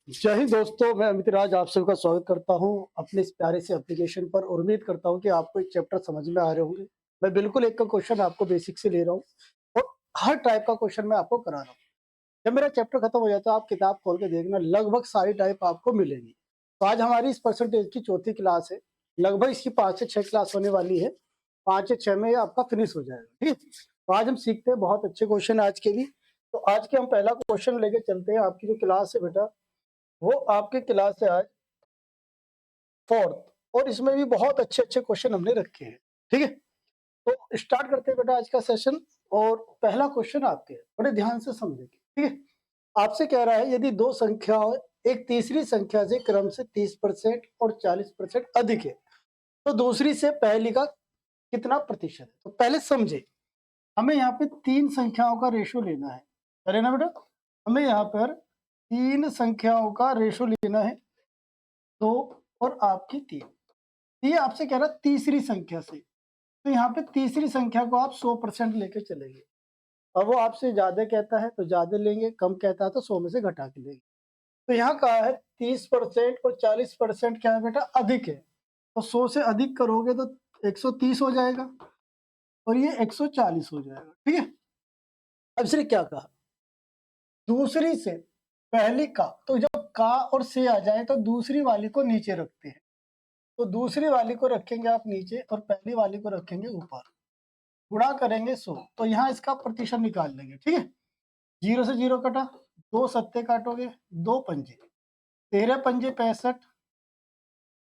जय हिंद दोस्तों, मैं अमित राज आप सभी का स्वागत करता हूं अपने इस प्यारे से एप्लीकेशन पर और उम्मीद करता हूं कि आपको एक चैप्टर समझ में आ रहे होंगे। मैं बिल्कुल एक का क्वेश्चन आपको बेसिक से ले रहा हूं और हर टाइप का क्वेश्चन मैं आपको करा रहा हूं। जब मेरा चैप्टर खत्म हो जाता है आप किताब खोल के देखना, लगभग सारी टाइप आपको मिलेगी। तो आज हमारी इस परसेंटेज की चौथी क्लास है। लगभग इसकी 5 से 6 क्लास होने वाली है। 5 से 6 में ये आपका फिनिश हो जाएगा। ठीक है, तो आज हम सीखते हैं, बहुत अच्छे क्वेश्चन आज के भी। तो आज के हम पहला क्वेश्चन लेके चलते हैं। आपकी जो क्लास है बेटा, वो आपकी क्लास है आज फोर्थ, और इसमें भी बहुत अच्छे अच्छे क्वेश्चन हमने रखे हैं। ठीक है, तो स्टार्ट करते हैं बेटा आज का सेशन। और पहला क्वेश्चन आपके, बड़े ध्यान से समझेंगे। ठीक है, आपसे कह रहा है यदि दो संख्याओं एक तीसरी संख्या से क्रम से 30% और 40% अधिक है तो दूसरी से पहली का कितना प्रतिशत है। तो पहले समझे, हमें यहाँ पे तीन संख्याओं का रेशो लेना है। अरे ना बेटा, हमें यहाँ पर तीन संख्याओं का रेशो लेना है, दो और आपकी तीन। ये आपसे कह रहा है तीसरी संख्या से, तो यहाँ पे तीसरी संख्या को आप 100% लेके चलेंगे। अब वो आपसे ज्यादा कहता है तो ज्यादा लेंगे, कम कहता है तो 100 में से घटा के लेंगे। तो यहाँ कहा है 30% और 40% क्या है बेटा, अधिक है। तो 100 से अधिक करोगे तो 130 हो जाएगा और ये 140 हो जाएगा। ठीक है, अब इसने क्या कहा, दूसरी से पहली का, तो जब का और से आ जाए तो दूसरी वाली को नीचे रखते हैं। तो दूसरी वाली को रखेंगे आप नीचे और पहली वाली को रखेंगे ऊपर, गुणा करेंगे 100। तो यहाँ इसका प्रतिशत निकाल लेंगे। ठीक है, 0 से 0 कटा, 2 सत्ते काटोगे, 2 पंजे, 13 पंजे 65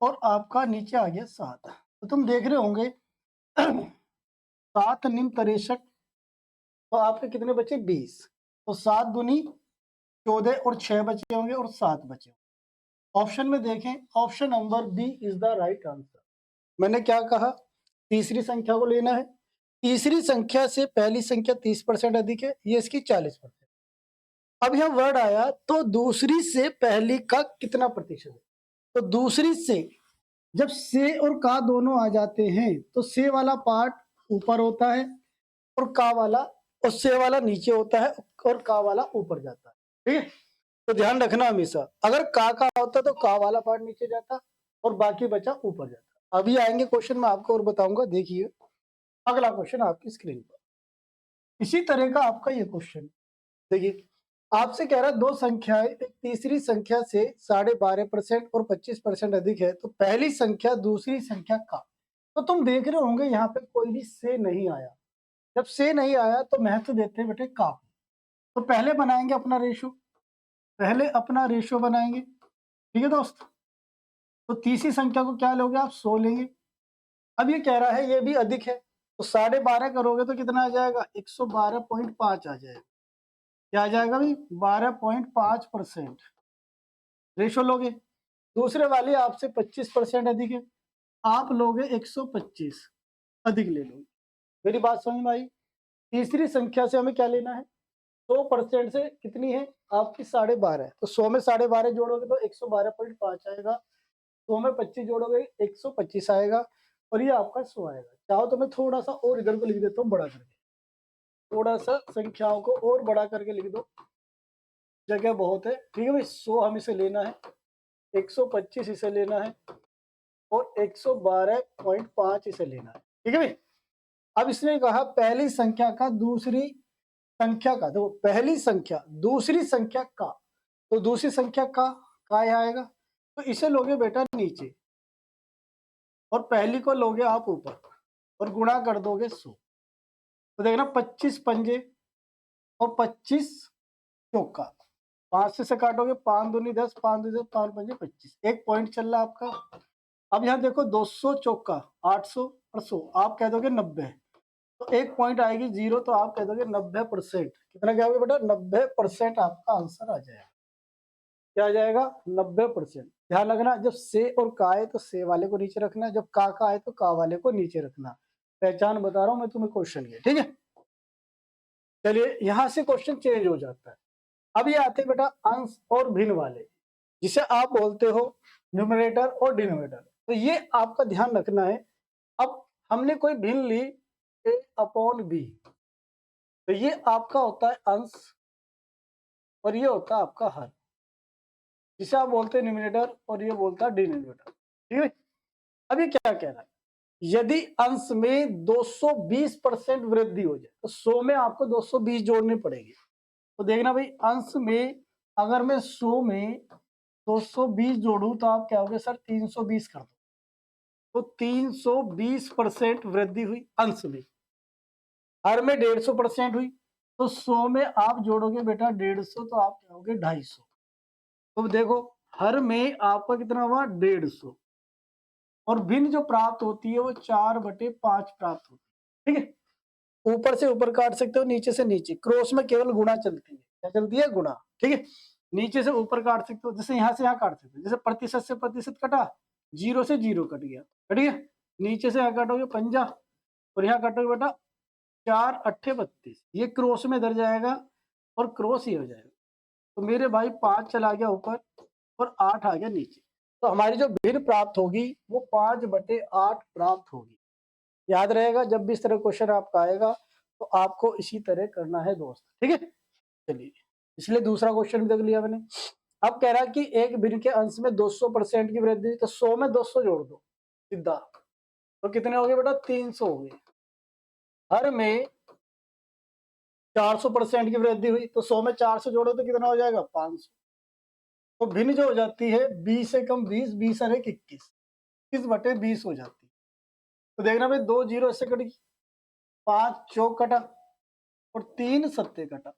और आपका नीचे आ गया 7। तो तुम देख रहे होंगे 7 निम 63, तो आपके कितने बचे 20। तो 7 दूनी 14 और 6 बचे होंगे और 7 बचे होंगे। ऑप्शन में देखें, option number B is the right answer. मैंने क्या कहा, तीसरी संख्या को लेना है। तीसरी संख्या से पहली संख्या 30% अधिक है, ये इसकी 40%। अब यहाँ वर्ड आया तो दूसरी से पहली का कितना प्रतिशत है। तो दूसरी से जब से और का दोनों आ जाते हैं तो से वाला पार्ट ऊपर होता है और का वाला, और से वाला नीचे होता है और का वाला ऊपर जाता है। ठीक है, तो ध्यान रखना हमेशा, अगर का होता तो का वाला पार्ट नीचे जाता और बाकी बचा ऊपर जाता। अभी आएंगे क्वेश्चन में आपको और बताऊंगा। देखिए अगला क्वेश्चन आपकी स्क्रीन पर, इसी तरह का आपका ये क्वेश्चन। देखिए आपसे कह रहा है दो संख्याएं एक तीसरी संख्या से 12.5% और 25% अधिक है तो पहली संख्या दूसरी संख्या का। तो तुम देख रहे होंगे यहाँ पे कोई भी से नहीं आया। जब से नहीं आया तो महत्व देते हैं बेटे का। तो पहले बनाएंगे अपना रेशो, पहले अपना रेशो बनाएंगे। ठीक है दोस्त, तो तीसरी संख्या को क्या लोगे आप, 100 लेंगे। अब ये कह रहा है ये भी अधिक है, तो 12.5 करोगे तो कितना आ जाएगा, 112.5 आ जाएगा। क्या आ जाएगा भाई, 12.5% रेशो लोगे। दूसरे वाले आपसे 25% अधिक है, आप लोगे 125 अधिक ले लोगे। मेरी बात समझ में आई। तीसरी संख्या से हमें क्या लेना है, 100% से कितनी है आपकी 12.5 है, तो 100 में 12.5 जोड़ोगे तो 112.5 आएगा। 100 में 25 जोड़ोगे 125 आएगा और ये आपका 100 आएगा। चाहो तो मैं थोड़ा सा और इधर को लिख देता हूँ बड़ा करके, थोड़ा सा संख्याओं को और बड़ा करके लिख दो, जगह बहुत है। ठीक है भाई, 100 हम इसे लेना है, 125 इसे लेना है और 112.5 इसे लेना है। ठीक है भाई, अब इसने कहा पहली संख्या का दूसरी संख्या का, तो पहली संख्या दूसरी संख्या का, तो दूसरी संख्या का यहाँ आएगा, तो इसे लोगे बेटा नीचे और पहली को लोगे आप ऊपर और गुणा कर दोगे 100। तो देखना 25 पंजे और 25 चौका, 5 से काटोगे, 5 दूनी 10, 5 दूनी 10, 5 पंजे 25, एक पॉइंट चल रहा है आपका। अब यहाँ देखो 200 चौका 800 और 100, आप कह दोगे 90, तो एक पॉइंट आएगी 0, तो आप कह दोगे 90%। कितना क्या होगा बेटा, 90% आपका आंसर आ जाएगा। क्या आ जाएगा, 90%। ध्यान रखना, जब से और का आए तो से वाले को नीचे रखना, जब का आए तो का वाले को नीचे रखना। पहचान बता रहा हूं मैं तुम्हें क्वेश्चन के। ठीक है, चलिए यहां से क्वेश्चन चेंज हो जाता है। अब ये आते हैं बेटा अंश और भिन्न वाले, जिसे आप बोलते हो न्यूमरेटर और डिनोमिनेटर। तो ये आपका ध्यान रखना है। अब हमने कोई भिन्न ली a/b, तो ये आपका होता है अंश और ये होता है आपका हर। जिसे आप बोलते हैं न्यूमिनेटर और ये बोलता है डिनोमिनेटर। ठीक है, अब ये क्या कह रहा है, यदि अंश में 220% वृद्धि हो जाए तो 100 में आपको 220 जोड़ने पड़ेंगे। तो देखना भाई, अंश में अगर मैं 100 में 220 जोड़ू तो आप क्या होगे सर, 320 कर दो। तो 320% वृद्धि हुई अंश में, हर में 150% हुई, तो 100 में आप जोड़ोगे बेटा 150, तो आप क्या होगे 250। तो देखो, हर में आपका कितना हुआ 150, और भिन्न जो प्राप्त होती है वो 4/5 प्राप्त होती है। ठीक है, ऊपर से ऊपर काट सकते हो, नीचे से नीचे, क्रॉस में केवल गुणा चलती है। क्या चलती है? गुणा। ठीक है, नीचे से ऊपर काट सकते हो, जैसे यहाँ से यहाँ काट सकते हो, जैसे प्रतिशत से प्रतिशत कटा, 0 से 0 कट गया, कट गया। नीचे से यहाँ काटोगे 50 और यहाँ काटोगे बेटा 4 अट्ठे 32, ये क्रॉस में धर जाएगा और क्रॉस ही हो जाएगा। तो मेरे भाई 5 चला गया ऊपर और 8 आ गया नीचे। तो हमारी जो भिन्न प्राप्त होगी वो 5/8 प्राप्त होगी। याद रहेगा, जब भी इस तरह क्वेश्चन आपका आएगा तो आपको इसी तरह करना है दोस्त। ठीक है, चलिए, इसलिए दूसरा क्वेश्चन भी देख लिया मैंने। अब कह रहा है कि एक भिन्न के अंश में 200% की वृद्धि, तो 100 में 200 जोड़ दो सीधा, तो कितने हो गए बेटा? 300 हो गए। हर में 400% की वृद्धि हुई, तो 100 में 400 जोड़ो तो कितना हो जाएगा? 500। तो भिन्न जो हो जाती है 20 से कम 20, 20 और 1 21, 21/20 हो जाती है। तो देखना भाई, 2 जीरो से कट गई, 5 चौक कटा और 3 सत्ते कटा,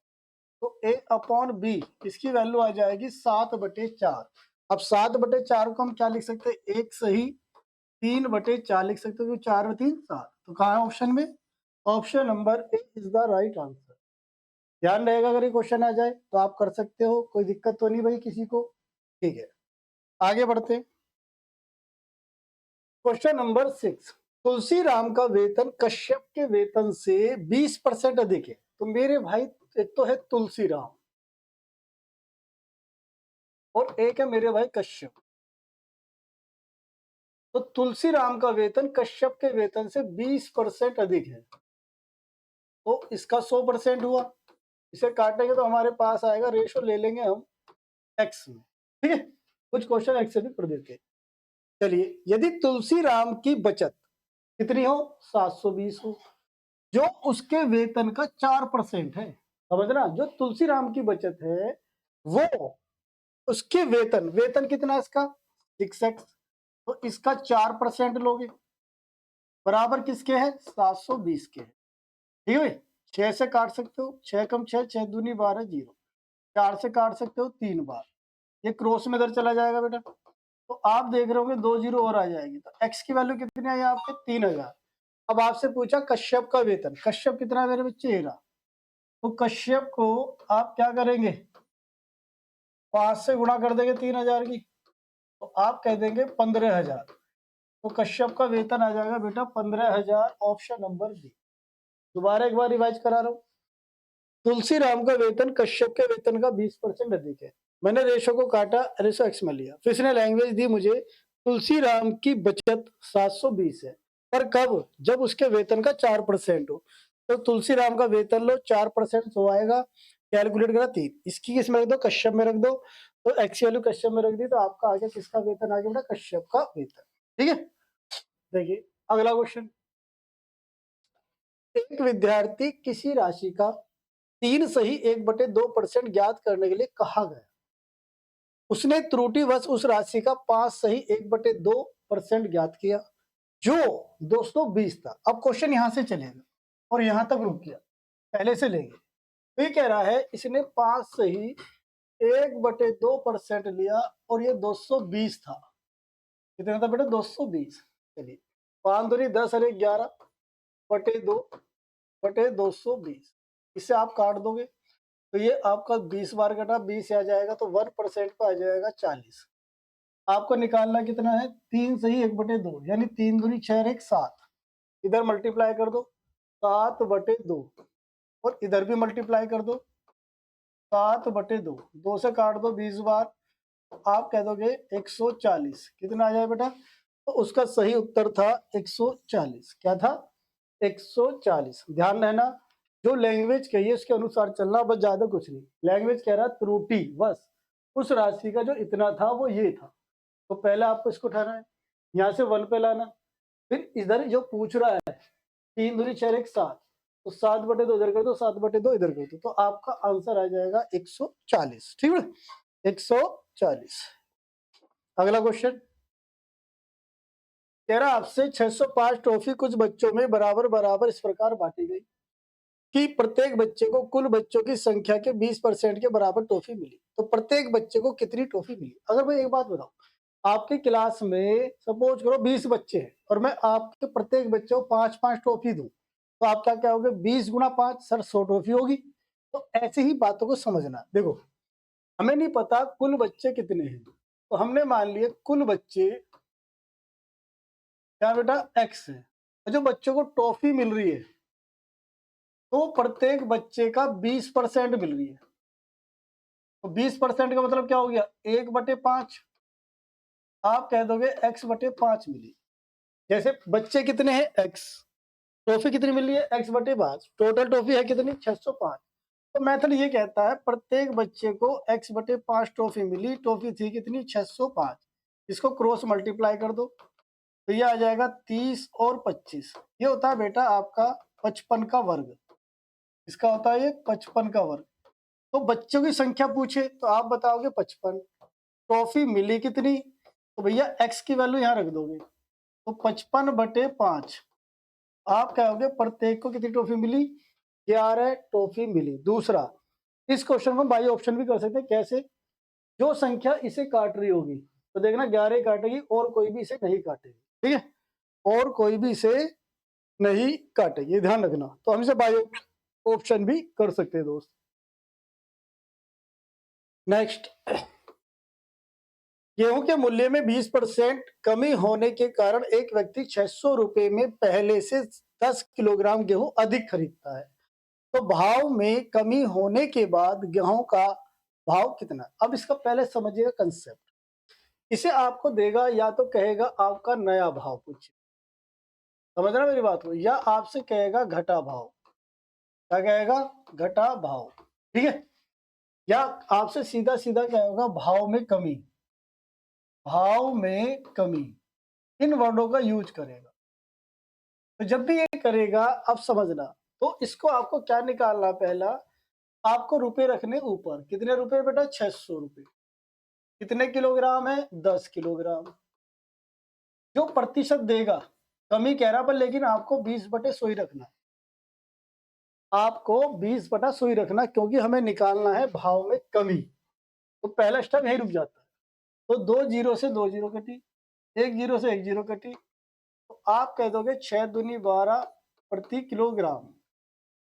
तो A/B इसकी वैल्यू आ जाएगी 7/4। अब 7/4 को हम क्या लिख सकते हैं? एक सही 3/4 लिख सकते हो, 4 और 3 7। तो कहाँ है ऑप्शन में? Option number A is the right answer. ध्यान रहेगा, अगर ये क्वेश्चन आ जाए तो आप कर सकते हो, कोई दिक्कत तो नहीं भाई किसी को? ठीक है, आगे बढ़ते हैं। क्वेश्चन नंबर 6, तुलसी राम का वेतन कश्यप के वेतन से 20% अधिक है। तो मेरे भाई, एक तो है तुलसी राम और एक है मेरे भाई कश्यप। तो तुलसी राम का वेतन कश्यप के वेतन से 20% अधिक है, तो इसका 100% हुआ। इसे काटेंगे तो हमारे पास आएगा, रेशो ले लेंगे हम एक्स में। ठीक है, कुछ क्वेश्चन एक्स से भी कर देते हैं। चलिए, यदि तुलसी राम की बचत कितनी हो? 720 हो, जो उसके वेतन का 4% है। समझना, जो तुलसी राम की बचत है वो उसके वेतन, वेतन कितना इसका? 6x, तो इसका 4% लोगे, बराबर किसके है? 720 के है। ठीक है, 6 से काट सकते हो, 6 कम 6, 6 दूनी 12, 0। 4 से काट सकते हो 3 बार, ये क्रॉस में इधर चला जाएगा बेटा। तो आप देख रहे होंगे 2 जीरो और आ जाएगी, तो x की वैल्यू कितनी आई आपके? 3000। अब आपसे पूछा कश्यप का वेतन, कश्यप कितना है मेरे बच्चे? 13। तो कश्यप को आप क्या करेंगे? 5 से गुणा कर देंगे 3000 की, तो आप कह देंगे 15000। तो कश्यप का वेतन आ जाएगा बेटा 15000, ऑप्शन नंबर बी। दोबारा एक बार रिवाइज करा रहा हूँ, तुलसी राम का वेतन कश्यप के वेतन का 20% अधिक है। मैंने रेशो को काटा, रेशो एक्स में लिया, फिर इसने लैंग्वेज दी मुझे, तुलसी राम की बचत 720 है, पर कब? जब उसके वेतन का 4% हो। तो तुलसी राम का वेतन लो, 4% हो आएगा, कैलकुलेट करा 3, इसकी किस में रख दो? कश्यप में रख दो। तो एक्स वैल्यू कश्यप में रख दी, तो आपका आ गया किसका वेतन? आ गया बेटा कश्यप का वेतन। ठीक है, देखिए अगला क्वेश्चन। एक विद्यार्थी किसी राशि का 3 सही 1/2% ज्ञात करने के लिए कहा गया, उसने त्रुटिवश उस राशि का 5 सही 1/2% ज्ञात किया, जो 220 था। अब क्वेश्चन यहां से चलेगा और यहां तक रुक गया, पहले से लेंगे। तो ये कह रहा है इसने 5 सही 1/2% लिया और ये 220 था। कितना था बेटा? 220। चलिए, 5 दूनी 10 और 11 बटे 2 बटे 220, इसे आप काट दोगे तो ये आपका 20 बार कटा, 20 आ जाएगा, तो 1% पे आ जाएगा 40। आपको निकालना कितना है? 3 सही 1/2, यानी 3 दूनी 6 और 1 7, इधर मल्टीप्लाई कर दो 7/2 और इधर भी मल्टीप्लाई कर दो 7/2, 2 से काट दो 20 बार, आप कह दोगे 140। कितना आ जाए बेटा? तो उसका सही उत्तर था 140। क्या था? 140। ध्यान रहना, जो लैंग्वेज कही है उसके अनुसार चलना, बस ज्यादा कुछ नहीं। लैंग्वेज कह रहा त्रुटि बस, उस राशि का जो इतना था वो ये था। तो पहले आपको इसको उठाना है, यहाँ से 1 पे लाना, फिर इधर जो पूछ रहा है 3 दूनी 4 एक 7, तो 7/2 इधर कर दो, 7/2 इधर कर दो, तो आपका आंसर आ जाएगा 140। ठीक है, 140। अगला क्वेश्चन कह रहा आपसे 605 ट्रॉफी कुछ बच्चों में बराबर बराबर इस प्रकार बांटी गई कि प्रत्येक बच्चे को कुल बच्चों की संख्या के 20% के बराबर ट्रॉफी मिली। तो प्रत्येक बच्चे को कितनी ट्रॉफी मिली? अगर मैं एक बात बताऊं, आपकी क्लास में सपोज करो 20 बच्चे हैं और मैं आपके प्रत्येक बच्चे को 5-5 ट्रॉफी दूं, तो आप क्या कहोगे? 20 गुना 5 सर 100 ट्रॉफी होगी। तो ऐसी ही बातों को समझना। देखो, हमें नहीं पता कुल बच्चे कितने हैं, तो हमने मान लिया कुल बच्चे क्या बेटा एक्स है, जो बच्चों को ट्रॉफी मिल रही है तो प्रत्येक बच्चे का 20% मिल रही है। तो 20% का मतलब क्या हो गया? 1/5। आप कह दोगे x/5 मिली। जैसे बच्चे कितने हैं? x, ट्रॉफी कितनी मिली है? x/5। टोटल ट्रॉफी है कितनी? 605। तो मेथड ये कहता है प्रत्येक बच्चे को x/5 ट्रॉफी मिली। ट्रॉफी थी कितनी? 605। इसको क्रॉस मल्टीप्लाई कर दो तो ये आ जाएगा 30 और 25। ये होता है बेटा आपका 55 का वर्ग। इसका होता है ये 55 का वर्ग। तो बच्चों की संख्या पूछे तो आप बताओगे 55। ट्रॉफी मिली कितनी? तो भैया x की वैल्यू यहाँ रख दोगे, तो 55/5। आप कहोगे प्रत्येक को कितनी ट्रॉफी मिली? 11 ट्रॉफी मिली। दूसरा, इस क्वेश्चन को बाई ऑप्शन भी कर सकते हैं। कैसे? जो संख्या इसे काट रही होगी तो देखना 11 काटेगी और कोई भी इसे नहीं काटेगी। ठीक है, और कोई भी इसे नहीं काटेगी, ध्यान रखना। तो हम इसे बाई ऑप्शन भी कर सकते हैं दोस्त। नेक्स्ट, गेहूं के मूल्य में 20% कमी होने के कारण एक व्यक्ति 600 रुपए में पहले से 10 किलोग्राम गेहूं अधिक खरीदता है। तो भाव में कमी होने के बाद गेहूं का भाव कितना? अब इसका पहले समझिएगा कंसेप्ट। इसे आपको देगा या तो कहेगा आपका नया भाव पूछे, समझ रहे मेरी बात को, या आपसे कहेगा घटा भाव। क्या कहेगा? घटा भाव। ठीक है, या आपसे सीधा सीधा क्या होगा? भाव में कमी। भाव में कमी, इन वर्डों का यूज करेगा। तो जब भी ये करेगा अब समझना, तो इसको आपको क्या निकालना? पहला आपको रुपए रखने ऊपर। कितने रुपए बेटा? 600 रुपए। कितने किलोग्राम है? 10 किलोग्राम। जो प्रतिशत देगा, कमी कह रहा पर लेकिन आपको 20/100 ही रखना है। आपको 20/100 ही रखना, क्योंकि हमें निकालना है भाव में कमी। तो पहला स्टेप यही रुक जाता है। तो 2 जीरो से 2 जीरो कटी, 1 जीरो से 1 जीरो कटी, तो आप कह दोगे 6 दूनी 12 प्रति किलोग्राम,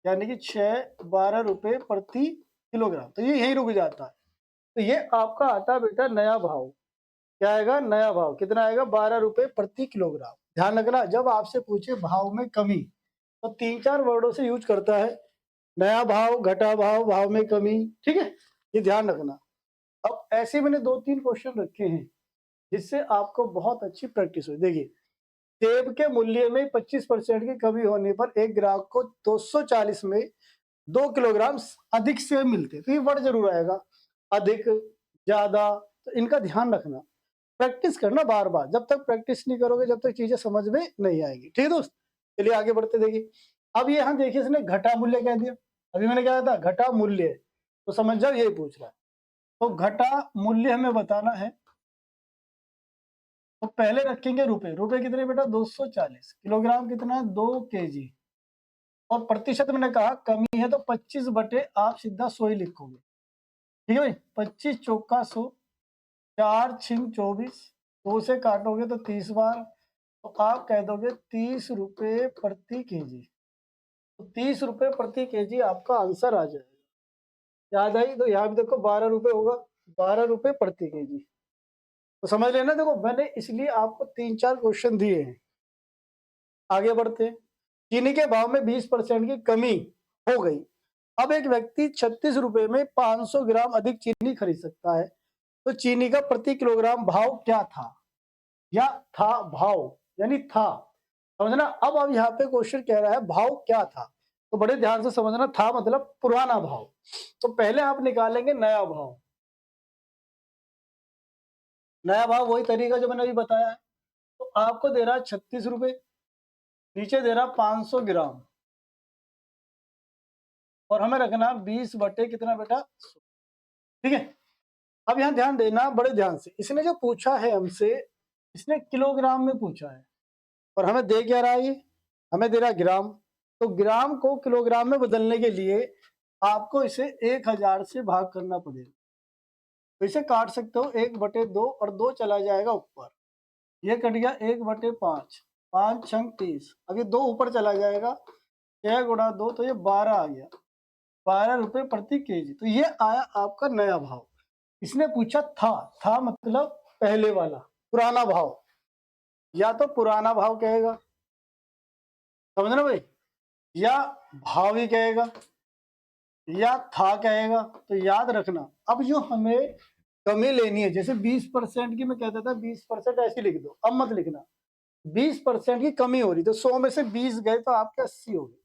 यानी कि 6-12 रुपए प्रति किलोग्राम। तो ये यही रुक जाता है। तो ये आपका आता है बेटा नया भाव। क्या आएगा? नया भाव। कितना आएगा? 12 रुपए प्रति किलोग्राम। ध्यान रखना, जब आपसे पूछे भाव में कमी तो 3-4 वर्डों से यूज करता है। नया भाव, घटा भाव, भाव में कमी। ठीक है, ये ध्यान रखना। अब ऐसे मैंने 2-3 क्वेश्चन रखे हैं जिससे आपको बहुत अच्छी प्रैक्टिस हो। देखिए, सेब के मूल्य में 25% की कमी होने पर एक ग्राहक को 240 में 2 किलोग्राम अधिक सेब मिलते। तो ये वर्ड जरूर आएगा, अधिक, ज्यादा। तो इनका ध्यान रखना, प्रैक्टिस करना बार बार। जब तक प्रैक्टिस नहीं करोगे जब तक चीजें समझ में नहीं आएगी। ठीक है दोस्त, चलिए आगे बढ़ते। देखिए, अब ये यहाँ देखिए इसने घटा मूल्य कह दिया। अभी मैंने क्या था? घटा मूल्य। तो समझ जाओ यही पूछ रहा है। तो घटा मूल्य हमें बताना है, तो पहले रखेंगे रुपए। रुपए कितने बेटा? 240। किलोग्राम कितना? 2 केजी। और प्रतिशत मैंने कहा कमी है तो 25 बटे आप सीधा 100 ही लिखोगे। ठीक है भाई, 25 चौका 100, 4 छिंग 24, 2 से काटोगे तो 30 बार, तो आप कह दोगे 30 रुपए प्रति केजी। तो 30 रुपए प्रति केजी आपका आंसर आ जाएगा। याद आई? तो यहाँ भी देखो 12 रुपए होगा, 12 रुपए प्रति केजी। तो समझ लेना। देखो, मैंने इसलिए आपको 3-4 क्वेश्चन दिए हैं। आगे बढ़ते हैं। चीनी के भाव में 20% की कमी हो गई। अब एक व्यक्ति 36 रुपए में 500 ग्राम अधिक चीनी खरीद सकता है। तो चीनी का प्रति किलोग्राम भाव क्या था? या था भाव, यानी था। समझना। अब यहाँ पे क्वेश्चन कह रहा है भाव क्या था, तो बड़े ध्यान से समझना। था मतलब पुराना भाव। तो पहले आप निकालेंगे नया भाव। नया भाव वही तरीका जो मैंने अभी बताया है। तो आपको दे रहा है 36 रुपए, नीचे दे रहा 500 ग्राम, और हमें रखना 20 बटे कितना बेटा 100। ठीक है, अब यहाँ ध्यान देना बड़े ध्यान से, इसने जो पूछा है हमसे, इसने किलोग्राम में पूछा है, और हमें दे क्या रहा है ये, हमें दे रहा है ग्राम। तो ग्राम को किलोग्राम में बदलने के लिए आपको इसे 1000 से भाग करना पड़ेगा। तो इसे काट सकते हो 1/2, और 2 चला जाएगा ऊपर, ये कट गया 1/5, 5 छंग 30, अब ये 2 ऊपर चला जाएगा, 6 गुणा 2 तो ये 12 आ गया, 12 रुपए प्रति केजी। तो ये आया आपका नया भाव। इसने पूछा था मतलब पहले वाला पुराना भाव, या तो पुराना भाव कहेगा, समझना भाई, या भाव ही कहेगा, या था कहेगा। तो याद रखना, अब जो हमें कमी लेनी है, जैसे 20% की मैं कहता था 20% ऐसे लिख दो, अब मत लिखना, 20% की कमी हो रही, तो 100 में से 20 गए तो आपके 80 हो गए।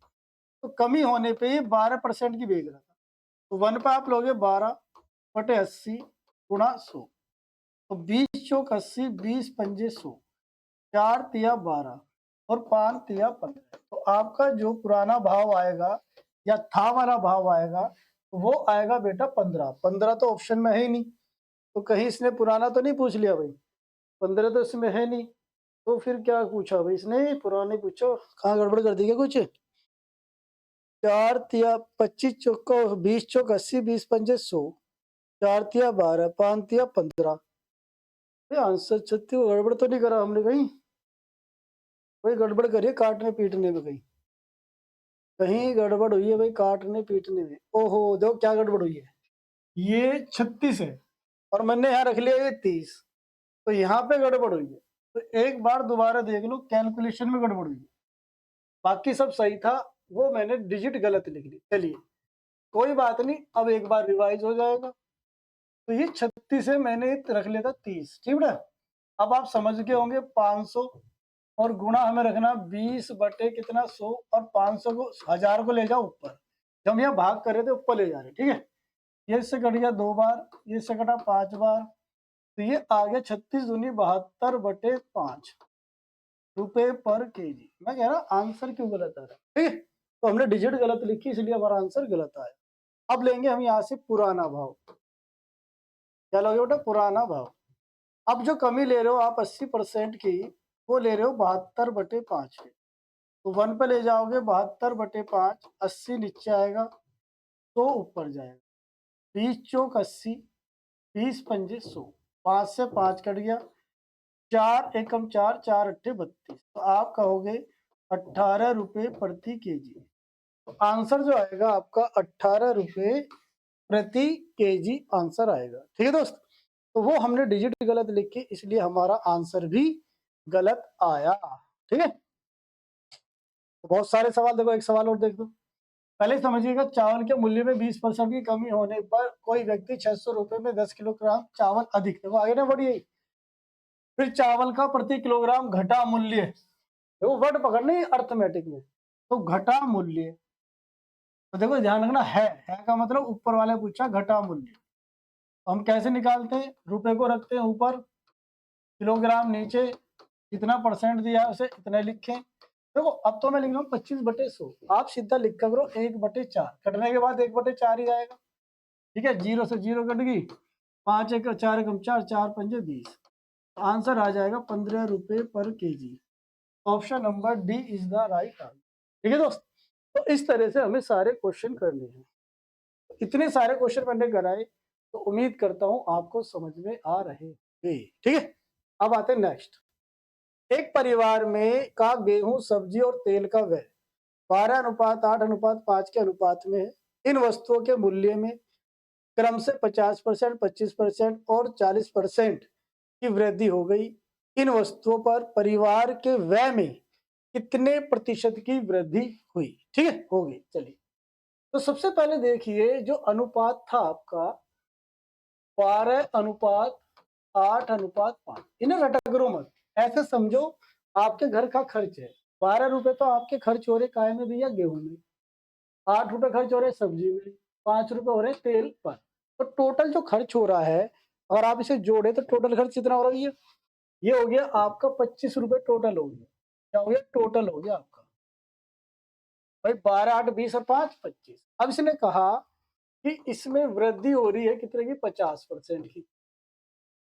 तो कमी होने पे ये 12% की बेच रहा था, तो 1 पे आप लोगे 12/80 गुणा 100, तो 20 चौक 80, 20 पंजे 100, 4 तिया 12 और 5 तिया 15। तो आपका जो पुराना भाव आएगा या था वाला भाव आएगा, तो वो आएगा बेटा 15। 15 तो ऑप्शन में है ही नहीं, तो कहीं इसने पुराना तो नहीं पूछ लिया भाई, 15 तो इसमें है नहीं, तो फिर क्या पूछा भाई इसने, पुराने पूछो, कहाँ गड़बड़ कर दी क्या कुछ। 4 तिया 25 चौको 20 चौक 80, 20 पंजे 100, 4 तिया 12, 5 तिया 15। आंसर 36, गड़बड़ तो नहीं करा हमने कहीं, कोई गड़बड़ करिए काटने पीटने में, कहीं कहीं गड़बड़ हुई है भाई काटने पीटने में। ओहो देखो क्या गड़बड़ हुई है, ये 36 है और मैंने यहाँ रख लिया ये 30, तो यहाँ पे गड़बड़ हुई है। तो एक बार दोबारा देख लो, कैलकुलेशन में गड़बड़ हुई है, बाकी सब सही था, वो मैंने डिजिट गलत लिख ली। चलिए कोई बात नहीं, अब एक बार रिवाइज हो जाएगा। तो ये 36 है, मैंने रख लिया था 30, ठीक है। अब आप समझ के होंगे 500 और गुणा हमें रखना 20 बटे कितना 100, और 500 को 1000 को ले जाओ ऊपर, जब हम यहाँ भाग कर रहे थे ऊपर ले जा रहे, ठीक है। ये इससे कट गया 2 बार, ये इससे कटा 5 बार, तो ये आ गया 36 दूनी 72/5 रुपए पर केजी। मैं कह रहा आंसर क्यों गलत आ रहा है, ठीक है। तो हमने डिजिट गलत लिखी इसलिए हमारा आंसर गलत आया। अब लेंगे हम यहाँ से पुराना भाव, क्या लोगे बेटा पुराना भाव। अब जो कमी ले रहे हो आप 80% की, वो ले रहे हो 72/5 के, तो 1 पे ले जाओगे 72/5, 80 नीचे आएगा, 100 ऊपर जाएगा, 20 चौक 80, 20 पंजे 100, 5 से 5 कट गया, 4 एकम 4, 4 अट्ठे 32, तो आप कहोगे 18 रुपए प्रति केजी। तो आंसर जो आएगा आपका 18 रुपए प्रति केजी आंसर आएगा, ठीक है दोस्त। तो वो हमने डिजिट गलत लिखी इसलिए हमारा आंसर भी गलत आया, ठीक है। तो बहुत सारे सवाल, देखो एक सवाल और देख दो। पहले समझिएगा, चावल के मूल्य में 20% की कमी होने पर कोई व्यक्ति 600 रुपए में 10 किलोग्राम चावल अधिक, देखो आगे ना बढ़िए, फिर चावल का प्रति किलोग्राम घटा मूल्य, देखो वर्ड पकड़ने अर्थमेटिक में, तो घटा मूल्य, तो देखो ध्यान रखना है का मतलब ऊपर वाले पूछा घटा मूल्य, तो हम कैसे निकालते हैं, रुपए को रखते हैं ऊपर, किलोग्राम नीचे, कितना परसेंट दिया है उसे इतने लिखें। देखो अब तो मैं लिख रहा हूँ 25/100, आप सीधा लिखा करो 1/4, कटने के बाद 1/4 ही आएगा, ठीक है। 0 से 0 कट गई, 5 एक 4 एकम 4, 4 पंजे 20, आंसर आ जाएगा 15 रुपए पर KG. Option number D is the right answer, ठीक है दोस्त। तो इस तरह से हमें सारे क्वेश्चन करने हैं, इतने सारे क्वेश्चन मैंने कराए, तो उम्मीद करता हूँ आपको समझ में आ रहे हैं, ठीक है। अब आते हैं नेक्स्ट। एक परिवार में का गेहूं सब्जी और तेल का व्यय 12:8:5 के अनुपात में है। इन वस्तुओं के मूल्य में क्रम से 50%, 25% और 40% की वृद्धि हो गई। इन वस्तुओं पर परिवार के व्यय में कितने प्रतिशत की वृद्धि हुई, ठीक है, होगी। चलिए तो सबसे पहले देखिए, जो अनुपात था आपका 12:8:5, इन्हें रटा करो मत, ऐसे समझो आपके घर का खर्च है, 12 रुपए तो आपके खर्च हो रहे काय में भैया, गेहूं में, 8 रुपए खर्च हो रहे सब्जी में, 5 रुपए हो रहे तेल पर, तो टोटल जो खर्च हो रहा है अगर आप इसे जोड़े तो टोटल खर्च कितना हो रहा है? ये हो गया आपका 25 रुपए टोटल हो गया। क्या हो गया? टोटल हो गया आपका भाई 12, 8, 20 और 5, 25। अब इसने कहा कि इसमें वृद्धि हो रही है कितने की? 50% की।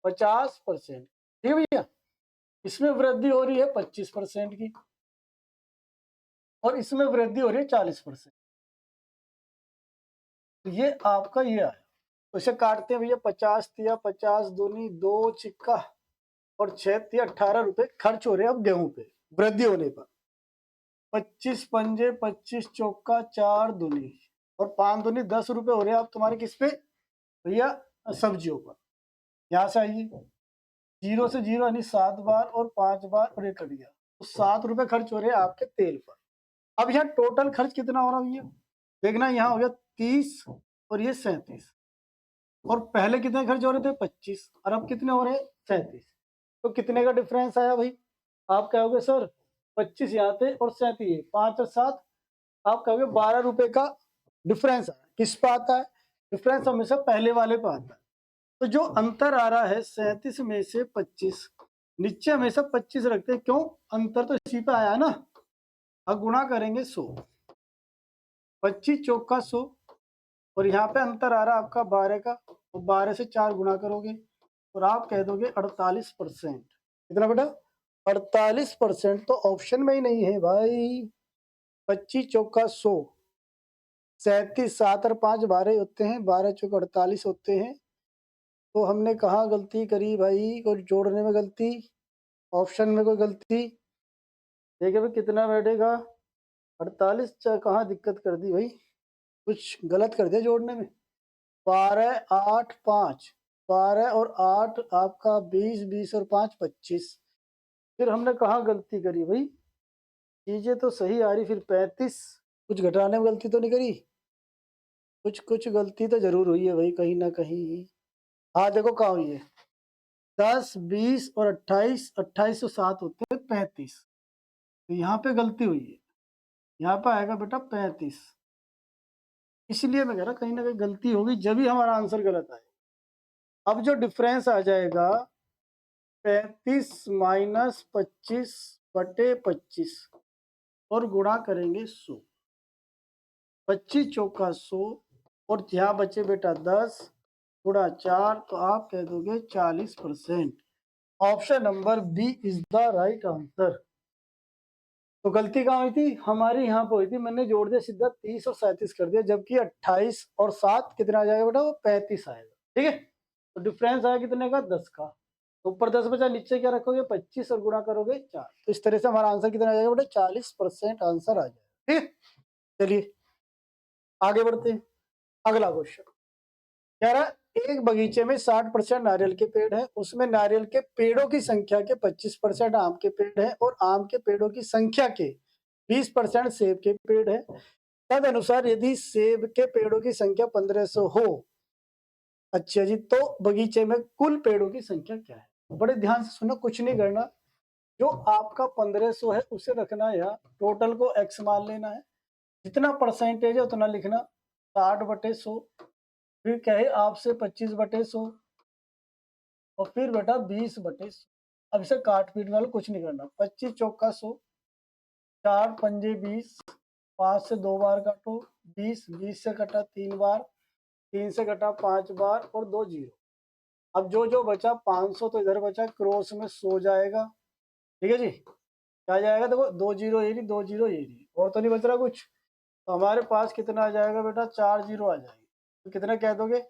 50%, ठीक है भैया। इसमें वृद्धि हो रही है 25% की और इसमें वृद्धि हो रही है 40%। तो ये आपका ये आया। तो इसे काटते हैं भैया। 50 तिया 50 दूनी 2 चिक्का और 6 तिया 18 रुपए खर्च हो रहे हैं अब गेहूं पे वृद्धि होने पर। 25 पंजे 25 चौका 4 दूनी और 5 दूनी 10 रुपए हो रहे हैं अब तुम्हारे किस पे भैया? सब्जियों पर। यहाँ से आइए, 0 से 0 यानी 7 बार और 5 बार और ये कट गया तो 7 रुपए खर्च हो रहे हैं आपके तेल पर। अब यहाँ टोटल खर्च कितना हो रहा है भैया? देखना, यहाँ हो गया 30 और ये 37 और पहले कितने खर्च हो रहे थे? 25 और अब कितने हो रहे हैं? 37। तो कितने का डिफरेंस आया भाई? आप कहोगे सर 25 यहाँ थे और 37, 5 और 7, आप कहोगे 12 रुपए का डिफरेंस आया। किस पे आता है डिफरेंस? हमेशा पहले वाले पे आता है। तो जो अंतर आ रहा है 37 में से 25, नीचे हमेशा 25 रखते हैं। क्यों? अंतर तो इसी पे आया है ना। अब गुणा करेंगे 100, 25 चौका 100 और यहाँ पे अंतर आ रहा है आपका 12 का, तो 12 से 4 गुणा करोगे और आप कह दोगे 48%। कितना बेटा? 48%। तो ऑप्शन में ही नहीं है भाई। 25 चौका 100, 37, 7 और 5 12 होते हैं, 12 चौका 48 होते हैं। तो हमने कहाँ गलती करी भाई? कोई जोड़ने में गलती, ऑप्शन में कोई गलती? देखिए भाई कितना बैठेगा? 48। कहाँ दिक्कत कर दी भाई? कुछ गलत कर दिया जोड़ने में। 12, 8, 5, 12 और 8 आपका 20, 20 और 5 25। फिर हमने कहाँ गलती करी भाई? चीजें तो सही आ रही, फिर 35। कुछ घटाने में गलती तो नहीं करी? कुछ कुछ गलती तो जरूर हुई है भाई कहीं ना कहीं। हाँ देखो कहाँ हुई है। 10, 20 और 28, 28 तो 7 होते हैं 35। तो यहाँ पे गलती हुई है। यहाँ पे आएगा बेटा 35। इसलिए मैं कह रहा कहीं ना कहीं गलती होगी जब भी हमारा आंसर गलत आए। अब जो डिफरेंस आ जाएगा 35 माइनस 25 बटे 25 और गुणा करेंगे 100। 25 चौका 100 और यहाँ बचे बेटा 10 गुणा 4, तो आप कह दोगे 40%। Option number B is the right answer. तो गलती कहाँ हुई थी? हमारी यहाँ पे हुई थी, मैंने जोड़ दिया सीधा 30 और 37 कर दिया, जबकि 28 और 7 कितना आ जाएगा बेटा? वो 35 आएगा। ठीक है, तो डिफरेंस आया कितने का? 10 का। तो ऊपर 10 बचा, नीचे क्या रखोगे? 25 और गुणा करोगे 4। तो इस तरह से हमारा आंसर कितना आ जाएगा बेटा? 40% आंसर आ जाएगा। ठीक है, चलिए आगे बढ़ते हैं। अगला क्वेश्चन कह रहा है एक बगीचे में 60% नारियल के पेड़ है, उसमें नारियल के पेड़ों की संख्या के 25% आम के पेड़ है और आम के पेड़ों की संख्या के 20% सेब के पेड़ है। तद अनुसार यदि सेब के पेड़ों की संख्या 1500 हो, अच्छा जी, तो बगीचे में कुल पेड़ों की संख्या क्या है? बड़े ध्यान से सुनो, कुछ नहीं करना। जो आपका 1500 है उसे रखना है, यहाँ टोटल को x मान लेना है, जितना परसेंटेज है उतना लिखना। 60/100, फिर क्या है आपसे 25/100 और फिर बेटा 20/100। अब इसे काट पीट वाला कुछ नहीं करना। 25 चौका 100, 4 पंजे 20, 5 से 2 बार काटो, 20, 20 से कटा 3 बार, 3 से कटा 5 बार और 2 जीरो। अब जो जो बचा 500 तो इधर बचा, क्रॉस में 100 जाएगा। ठीक है जी, क्या जाएगा? देखो 2 जीरो ये नहीं, 2 जीरो ये नहीं, और तो नहीं बच रहा कुछ। तो हमारे पास कितना आ जाएगा बेटा? 4 जीरो आ जाएगी। तो कितना कह दोगे?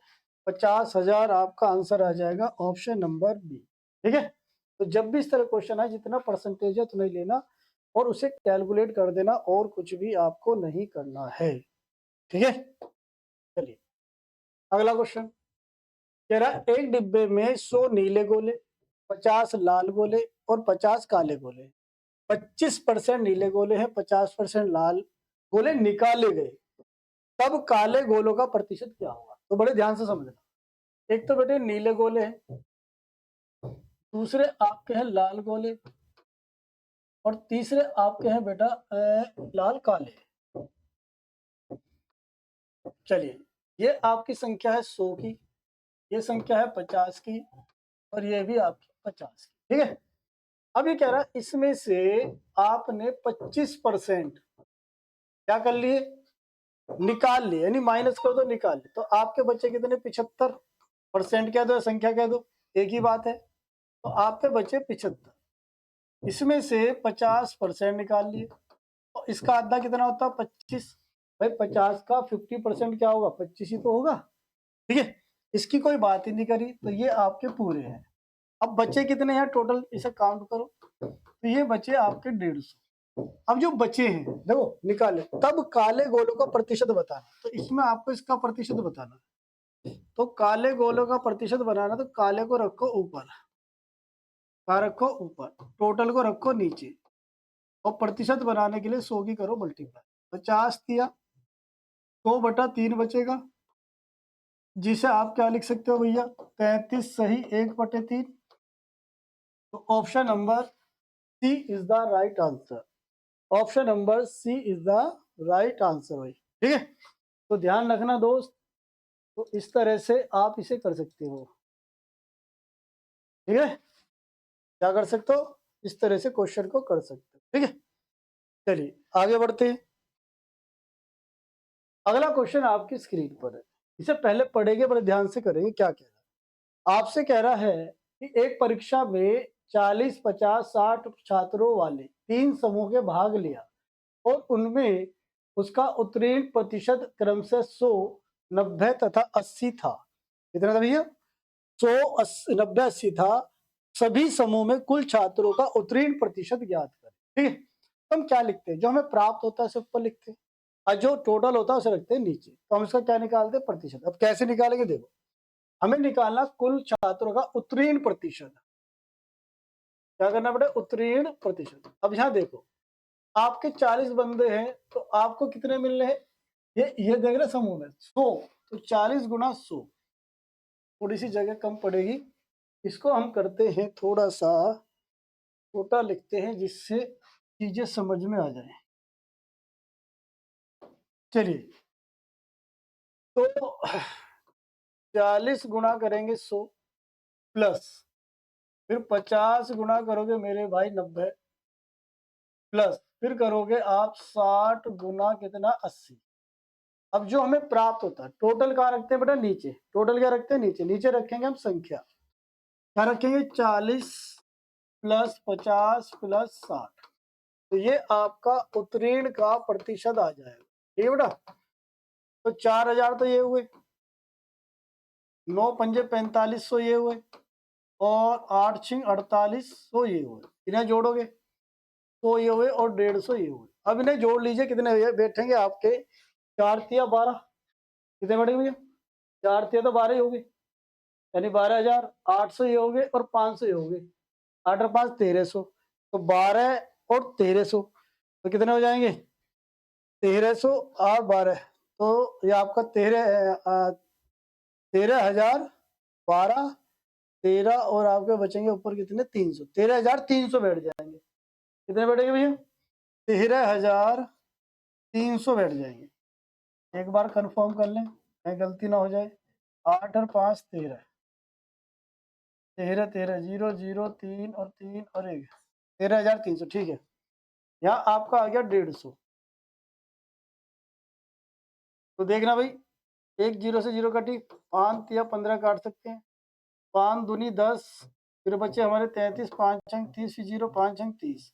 50,000 आपका आंसर आ जाएगा, ऑप्शन नंबर बी। ठीक है, तो जब भी इस तरह क्वेश्चन आए जितना परसेंटेज है उतना ही लेना और उसे कैलकुलेट कर देना, और कुछ भी आपको नहीं करना है। ठीक है, चलिए अगला क्वेश्चन कह रहा है एक डिब्बे में 100 नीले गोले, 50 लाल गोले और 50 काले गोले। 25% नीले गोले हैं, 50% लाल गोले निकाले गए, तब काले गोलों का प्रतिशत क्या होगा? तो बड़े ध्यान से समझना। एक तो बेटे नीले गोले हैं, दूसरे आपके हैं लाल गोले और तीसरे आपके हैं बेटा लाल काले। चलिए, ये आपकी संख्या है 100 की, ये संख्या है 50 की और ये भी आपकी 50 की, ठीक है। अब ये कह रहा है इसमें से आपने 25% क्या कर लिए, निकाल लिए, यानी माइनस कर दो, निकाल लिए, तो आपके बच्चे कितने, 75%। क्या दो, संख्या कह दो, एक ही बात है। तो आपके बच्चे 75, इसमें से 50% निकाल लिए, तो इसका आधा कितना होता है, 25। भाई 50 का 50% क्या होगा, 25 ही तो होगा, ठीक है। इसकी कोई बात ही नहीं करी, तो ये आपके पूरे हैं। अब बच्चे कितने हैं टोटल, इसे काउंट करो, तो ये बचे आपके 150। अब जो बचे हैं देखो निकाले, तब काले गोलों का प्रतिशत बताना, तो इसमें आपको इसका प्रतिशत बताना। तो काले गोलों का प्रतिशत बनाना, तो काले को रखो ऊपर, का रखो ऊपर, टोटल को रखो नीचे, और प्रतिशत बनाने के लिए 100 की करो मल्टीप्लाई। 50 दिया, 100/3 बचेगा, जिसे आप क्या लिख सकते हो भैया, 33 सही 1/3। तो option number C is the right answer, option number C is the right answer भाई, ठीक है। तो ध्यान रखना दोस्त, तो इस तरह से आप इसे कर सकते हो, ठीक है। क्या कर सकते हो, इस तरह से क्वेश्चन को कर सकते हो, ठीक है। चलिए आगे बढ़ते हैं। अगला क्वेश्चन आपकी स्क्रीन पर है, इसे पहले पढ़ेंगे, बड़े ध्यान से करेंगे क्या कह रहा है। आपसे कह रहा है कि एक परीक्षा में 40, 50, 60 छात्रों वाले 3 समूह के भाग लिया और उनमें उसका उत्तीर्ण प्रतिशत क्रमशः 100, 90 तथा 80 था। कितना था भैया, 100, 90, 80 था। सभी समूह में कुल छात्रों का उत्तीर्ण प्रतिशत ज्ञात करें, ठीक है। तो हम क्या लिखते हैं, जो हमें प्राप्त होता है उसे ऊपर लिखते हैं, और जो टोटल होता है उसे रखते हैं नीचे। तो हम इसका क्या निकालते हैं, प्रतिशत। अब कैसे निकालेंगे, देखो हमें निकालना कुल छात्रों का उत्तीर्ण प्रतिशत। क्या करना बेटा, उत्तीर्ण प्रतिशत। अब यहाँ देखो आपके 40 बंदे हैं, तो आपको कितने मिल रहे हैं, ये देख रहे समूह में 100, तो 40 गुना 100, थोड़ी सी जगह कम पड़ेगी, इसको हम करते हैं थोड़ा सा छोटा लिखते हैं, जिससे चीजें समझ में आ जाए। चलिए तो 40 गुना करेंगे 100 प्लस, फिर 50 गुना करोगे मेरे भाई 90 प्लस, फिर करोगे आप 60 गुना कितना 80। अब जो हमें प्राप्त होता है, टोटल कहाँ रखते हैं बेटा, नीचे। टोटल क्या रखते हैं, नीचे। नीचे रखेंगे हम संख्या, क्या रखेंगे, 40 प्लस 50 प्लस 60, तो ये आपका उत्तीर्ण का प्रतिशत आ जाएगा, ठीक है बेटा। तो 4000 तो ये हुए, 9 पंजे 4500 ये हुए, और 8 6 4800 ये हुए। इन्हें जोड़ोगे तो ये हुए, और 150 ये हुए। अब इन्हें जोड़ लीजिए, कितने बैठेंगे आपके, 4 तिया 12, कितने बैठेंगे भैया, 4 तिया तो 12 ही होंगे, यानी 12,800 ये हो गए, और 500 ये हो गए, 8 और 5 1300, तो 12 और 1300, तो कितने हो जाएंगे, 1300 और 12, तो ये आपका 13,000, 12, 13, और आपके बचेंगे ऊपर कितने, 300, 13,300 बैठ जाएंगे। कितने बैठेंगे भैया, 13,300 बैठ जाएंगे। एक बार कंफर्म कर लें, कहीं गलती ना हो जाए। 8 और 5 13, 13 13 0 0 3 और 3 और 1, 13,300, ठीक है। यहाँ आपका आ गया 150। तो देखना भाई, एक जीरो से जीरो कटी, 5 या 15 काट सकते हैं, 5 दूनी 10, फिर बचे हमारे 33, 5 अंक 30, फिर जीरो 5 अंक 30,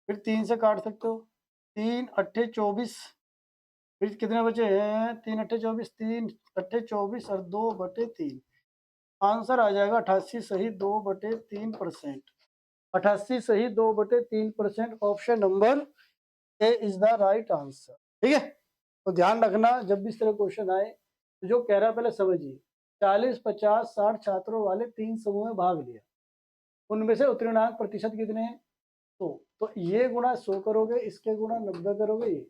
फिर 3 से काट सकते हो, 3 अट्ठे 24, फिर कितने बचे हैं, 3 अट्ठे 24, 3 अट्ठे 24 और 2/3, आंसर आ जाएगा 88 सही 2/3%। 88 सही 2/3%, option number A is the right answer, ठीक है। तो ध्यान रखना, जब भी इस तरह क्वेश्चन आए, तो जो कह रहा है पहले समझिए। 40, 50, 60 छात्रों वाले 3 समूह में भाग लिया, उनमें से उत्तीर्णांक प्रतिशत कितने हैं, 100, तो ये गुणा 100 करोगे, इसके गुणा 90 करोगे, ये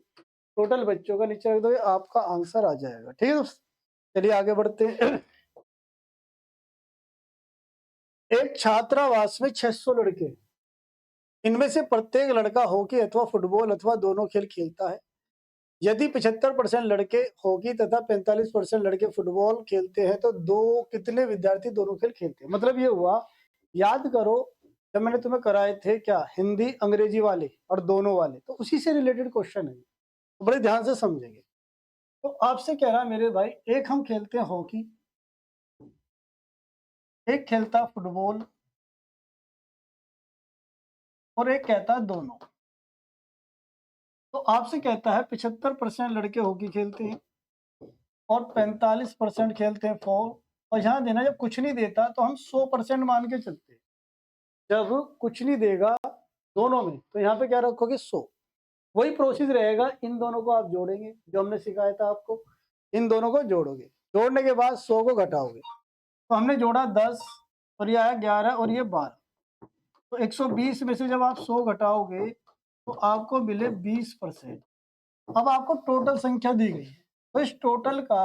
टोटल बच्चों का नीचे रख दोगे, आपका आंसर आ जाएगा, ठीक है दोस्त। चलिए आगे बढ़ते हैं। एक छात्रावास में 600 लड़के, इनमें से प्रत्येक लड़का हॉकी अथवा फुटबॉल अथवा दोनों खेल खेलता है, यदि 75% लड़के हॉकी तथा 45% लड़के फुटबॉल खेलते हैं तो कितने विद्यार्थी दोनों खेल खेलते हैं। मतलब ये हुआ, याद करो जब मैंने तुम्हें कराए थे क्या, हिंदी अंग्रेजी वाले और दोनों वाले, तो उसी से रिलेटेड क्वेश्चन है, तो बड़े ध्यान से समझेंगे। तो आपसे कह रहा मेरे भाई, एक हम खेलते हैं हॉकी, एक खेलता फुटबॉल और एक कहता है दोनों। तो आपसे कहता है 75% लड़के हॉकी खेलते हैं और 45% खेलते हैं फॉल। और ध्यान देना, जब कुछ नहीं देता तो हम 100% मान के चलते हैं। जब कुछ नहीं देगा दोनों में तो यहाँ पे क्या रखोगे, 100। वही प्रोसेस रहेगा, इन दोनों को आप जोड़ेंगे जो हमने सिखाया था आपको, इन दोनों को जोड़ोगे, जोड़ने के बाद 100 को घटाओगे। तो हमने जोड़ा 10 और ये आया 11 और ये 12। तो 120 में से जब आप 100 घटाओगे तो आपको मिले 20%। अब आपको टोटल संख्या दी गई है, तो इस टोटल का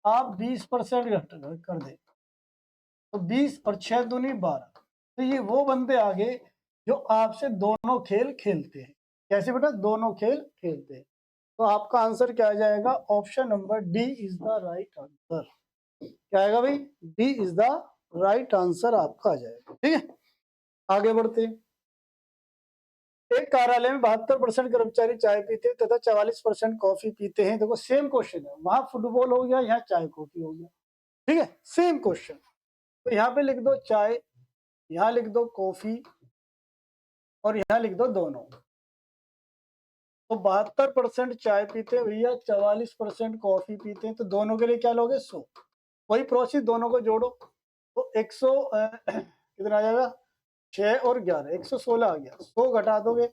आप 20% कर दे, तो 20 और 6 दूनी 12। तो ये वो बंदे आगे जो आपसे दोनों खेल खेलते हैं। कैसे बेटा, दोनों खेल खेलते हैं। तो आपका आंसर क्या आ जाएगा, option number D is the right answer. क्या आएगा भाई, D is the right answer आपका आ जाएगा। ठीक है, आगे बढ़ते हैं। एक कार्यालय में 72% कर्मचारी चाय पीते हैं तथा 44% कॉफी पीते हैं। देखो सेम क्वेश्चन है, वहां फुटबॉल हो गया, यहाँ चाय कॉफी हो गया। ठीक है, सेम क्वेश्चन। तो यहाँ पे लिख दो चाय, यहाँ लिख दो कॉफी और यहाँ लिख दो दोनों। तो 72% चाय पीते हैं भैया, 44% कॉफी पीते हैं, तो दोनों के लिए क्या लोगे, 100। वही प्रोसेस, दोनों को जोड़ो तो 100 कितना आ जाएगा, 6 और 11, 116 आ गया। 100 घटा दोगे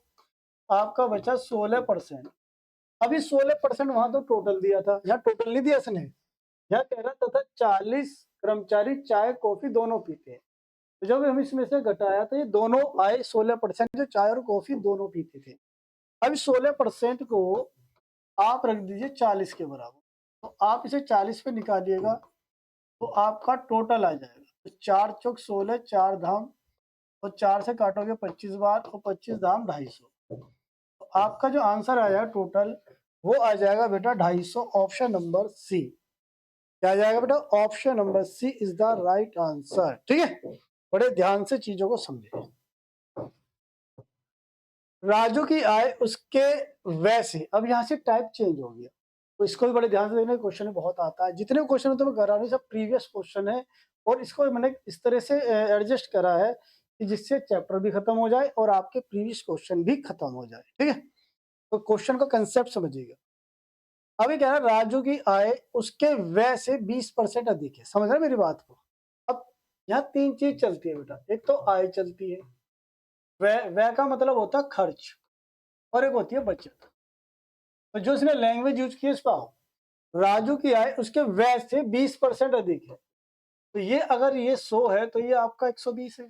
आपका बचा 16%। अभी 16% वहां तो टोटल दिया था, यहाँ टोटल नहीं दिया इसने, यहाँ कह रहा था 40 कर्मचारी चाय कॉफी दोनों पीते हैं। तो जब हम इसमें से घटाया तो ये दोनों आए 16%, जो चाय और कॉफी दोनों पीते थे। अब 16% को आप रख दीजिए 40 के बराबर, तो आप इसे 40 पे निकालिएगा तो आपका टोटल आ जाएगा। तो 4 चौक 16, 4 धाम और 4 से काटोगे 25 बार और 25 धाम 250। तो आपका जो आंसर आया टोटल वो आ जाएगा बेटा 250। ऑप्शन नंबर सी क्या आ जाएगा बेटा, option number C is the right answer. ठीक है, बड़े ध्यान से चीजों को समझे। राजू की आय उसके वैसे, अब यहाँ से टाइप चेंज हो गया, तो इसको भी बड़े ध्यान से देखना, क्वेश्चन बहुत आता है। जितने क्वेश्चन तुम्हें करा रही सब प्रीवियस क्वेश्चन है, और इसको मैंने इस तरह से एडजस्ट करा है कि जिससे चैप्टर भी खत्म हो जाए और आपके प्रीवियस क्वेश्चन भी खत्म हो जाए। ठीक है, तो क्वेश्चन का कंसेप्ट समझिएगा। अभी कह रहा है राजू की आय उसके व्यय से 20% अधिक है। समझ रहे मेरी बात को। अब यहाँ 3 चीज चलती है बेटा, एक तो आय चलती है, व्यय का मतलब होता है खर्च, और एक होती है बचत। तो जो इसने लैंग्वेज यूज की है, इसका राजू की आय उसके व्यय से 20% अधिक है, तो ये अगर ये 100 है तो ये आपका 120 है।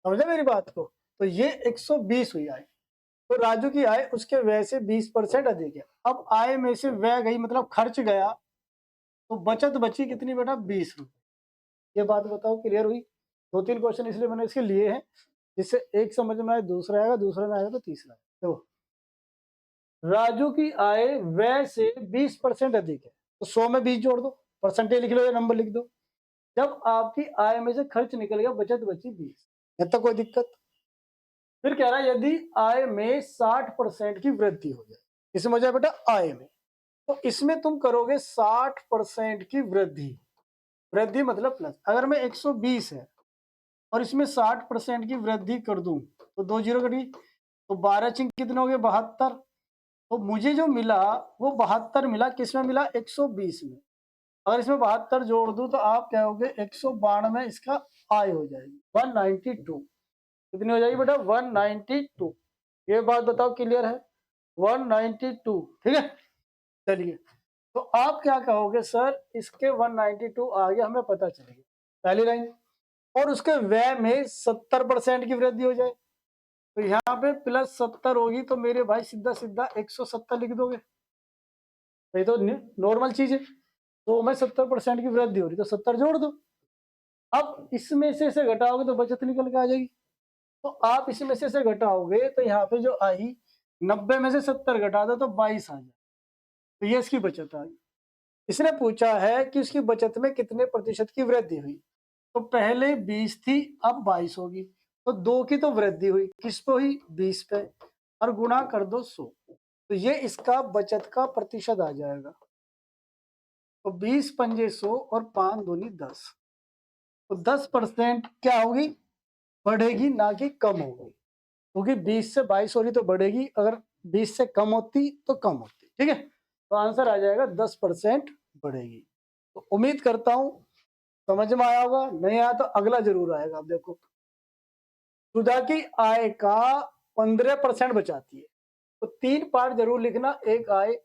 समझे मेरी बात को, तो ये 120 हुई आय। तो राजू की आय उसके व्यय से 20% अधिक है। अब आय में से व्यय गई, मतलब खर्च गया, तो बचत बची कितनी बेटा, 20 रुपए। ये बात बताओ क्लियर हुई। 2-3 क्वेश्चन इसलिए मैंने इसके लिए हैं, जिससे एक समझ में आए दूसरा आएगा, दूसरा में आएगा तो तीसरा आएगा। देखो राजू की आय व्यय से 20% अधिक है, तो 100 में 20 जोड़ दो, परसेंटेज लिख लो या नंबर लिख दो। जब आपकी आय में से खर्च निकल गया, बचत बची 20। यहाँ तक कोई दिक्कत। फिर कह रहा है यदि आय में 60% की वृद्धि हो जाए, इसमें हो जाए बेटा आय में, तो इसमें तुम करोगे 60% की वृद्धि। वृद्धि मतलब प्लस। अगर मैं 120 है और इसमें 60% की वृद्धि कर दूं तो 2 जीरो कटी, तो 12 चिंक कितने हो गए, 72। तो मुझे जो मिला वो 72 मिला, किसमें मिला, 120 में। अगर इसमें 72 जोड़ दूं तो आप क्या होगे, 192 इसका आय हो जाएगी, 192। कितनी हो जाएगी बेटा, 192। ये बात बताओ क्लियर है, 192। ठीक है, चलिए तो आप क्या कहोगे, सर इसके 192 आ गया, हमें पता चल गया पहली लाइन। और उसके व्यय में 70% की वृद्धि हो जाए, तो यहाँ पे प्लस 70 होगी, तो मेरे भाई सीधा सीधा 170 लिख दोगे। ये तो नॉर्मल चीज है। तो मैं 70% की वृद्धि हो रही, तो 70 जोड़ दो। अब इसमें से घटाओगे तो बचत निकल के आ जाएगी। तो आप इसमें से घटाओगे तो यहाँ पे जो आई, 90 में से 70 घटा दो तो 22 आ जाए। तो ये इसकी बचत आ गई। इसने पूछा है कि उसकी बचत में कितने प्रतिशत की वृद्धि हुई। तो पहले 20 थी, अब 22 होगी, तो 2 की तो वृद्धि हुई, किस पे हुई, 20 पे, और गुणा कर दो 100, तो ये इसका बचत का प्रतिशत आ जाएगा। तो 20 पंजे 100 और 5 दूनी 10, तो 10% क्या होगी, बढ़ेगी, ना कि कम होगी, क्योंकि 20 से 22 हो रही तो बढ़ेगी, अगर 20 से कम होती तो कम होती। ठीक है, तो आंसर आ जाएगा 10% बढ़ेगी। तो उम्मीद करता हूं समझ में आया होगा, नहीं आया तो अगला जरूर आएगा। आप देखो, सुधा की आय का 15% बचाती है, तो 3 पार्ट जरूर लिखना, एक आय,